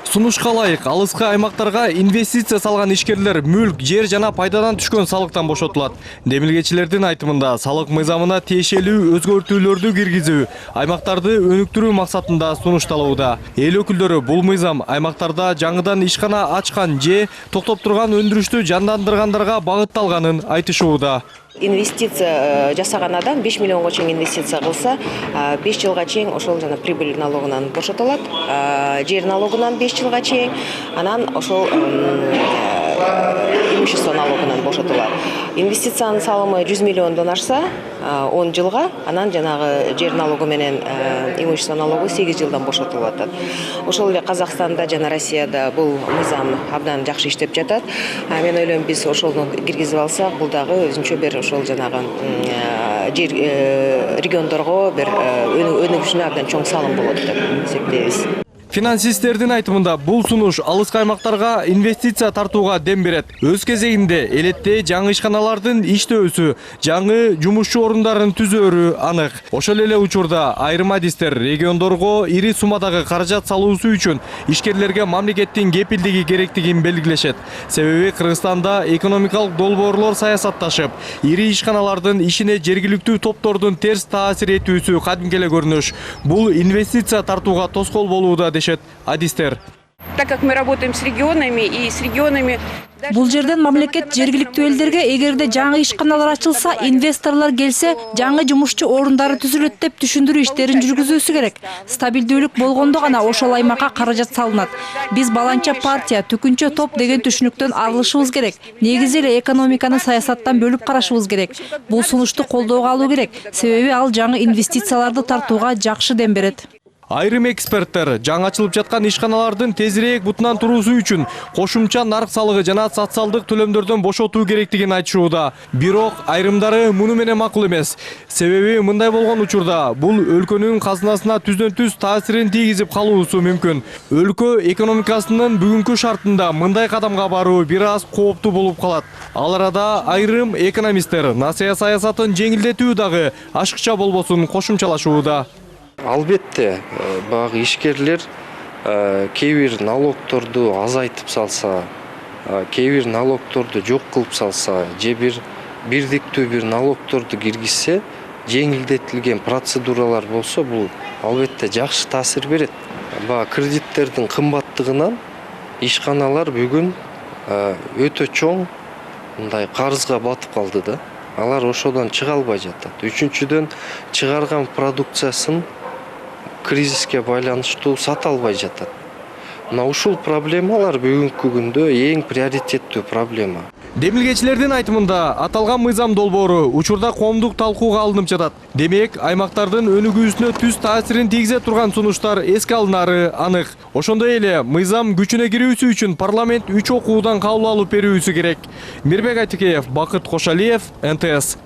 Сунушка ылайык алыскы аймактарга инвестиция салган ишкерлер мүлк, жер жана пайдадан түшкөн салыктан бошотулат. Демилгечилердин айтымында салык мыйзамына тиешелүү өзгөртүүлөрдү киргизүү аймактарды өнүктүрүү максатында сунушталууда. Эл өкүлдөрү бул мыйзам аймактарда жаңыдан ишкана ачкан же токтоп турган өндүрүштү жандандыргандарга багытталганын айтышууда. Инвестиция жасаган адам 5 миллионго чейин инвестиция кылса, 5 жылга чейин ошол жана прибыль налогунан бошотулат. Жер налогунан 5 жылга чейин, анан ошол имущество налогунан бошотулат. Инвестициянын салымы 100 миллиондон ашса, 10 жылга, анан жанагы жер налогу менен имущество налогу 8 жылдан бошотулуп атат. Ошол эле Казакстанда жана Россияда бул мыйзам абдан жакшы иштеп жатат. Мен ойлойм, биз ошону киргизип алсак, бул дагы өзүнчө бир ошол жанагы жер региондорго бир өнүгүшүнө абдан чоң салым болот деп эсептейбиз. Финансисттердин айтымында бул сунуш алыскы аймактарга инвестиция тартууга дем берет. Өз кезегинде элетте жаңы ишканалардын иштөөсү, жаңы жумушчу орундарын түзөөрү анык. Ошол эле учурда айрым адистер региондорго ири суммадагы каражат салуусу үчүн ишкерлерге мамлекеттин кепилдиги керектигин белгилешет. Себеби Кыргызстанда экономикалык долбоорлор саясатташып, ири ишканалардын ишине жергиликтүү топтордун терс таасир этүүсү кадимки эле көрүнүш. Бул инвестиция тартууга тоскоол болууда дешет адистер. Так как мы работаем с регионами и с регионами... Бул жерден мамлекет жергиликтүү элдерге эгерде жаңы ишканалар ачылса, инвесторлор келсе, жаңы жумушчу орундары түзүлөт деп түшүндүрүү иштерин жүргүзүүсү керек. Стабилдүүлүк болгондо гана ошол аймакка каражат салынат. Биз баланча партия, түкүнчө топ деген түшүнүктөн арылышыбыз керек. Негизи эле экономиканы саясаттан бөлүп карашыбыз керек. Бул сунушту колдоого алуу керек, себеби ал жаңы инвестицияларды тартууга жакшы дем берет. Айрым эксперттер жаңы ачылып жаткан ишканалардын тезирээк бутунан туруусу үчүн кошумча нарк салыгы жана социалдык төлөмдөрдөн бошотуу керектигин айтышууда. Бирок айрымдары муну менен макул эмес. Себеби мындай болгон учурда бул өлкөнүн казынасына түздөн-түз таасирин тийгизип калуусу мүмкүн. Өлкө экономикасынын бүгүнкү шартында мындай кадамга баруу бир аз кооптуу болуп калат. Ал арада айрым экономисттер насыя саясатын жеңилдетүү дагы ашыкча болбосун кошумчалашууда. Албетте, багы ишкерлер кээ бир налогторду азайтып салса, кээ бир налогторду жок кылып салса, же бирдиктүү бир налогторду киргизсе, жеңилдетилген процедуралар болсо, бул албетте жакшы таасир берет. Кредиттердин кымбаттыгынан ишканалар бүгүн өтө чоң мындай карызга батып калды да. Алар ошодон чыга албай жатат. Үчүнчүдөн чыгарган продукциясын кризиске байланыштуу сата албай жатат. Мына ушул проблемалар бүгүнкү күндө эң приоритеттүү проблема. Демилгечилердин айтымында аталган мыйзам долбоору учурда коомдук талкууга алынып жатат. Демек, аймактардын өнүгүүсүнө түз таасирин тийгизе турган сунуштар эске алынары анык. Ошондой эле мыйзам күчүнө кирүүсү үчүн парламент 3 окуудан кабыл алып берүүсү керек. Мирбек Айтыкеев, Бакыт Кошалиев, НТС.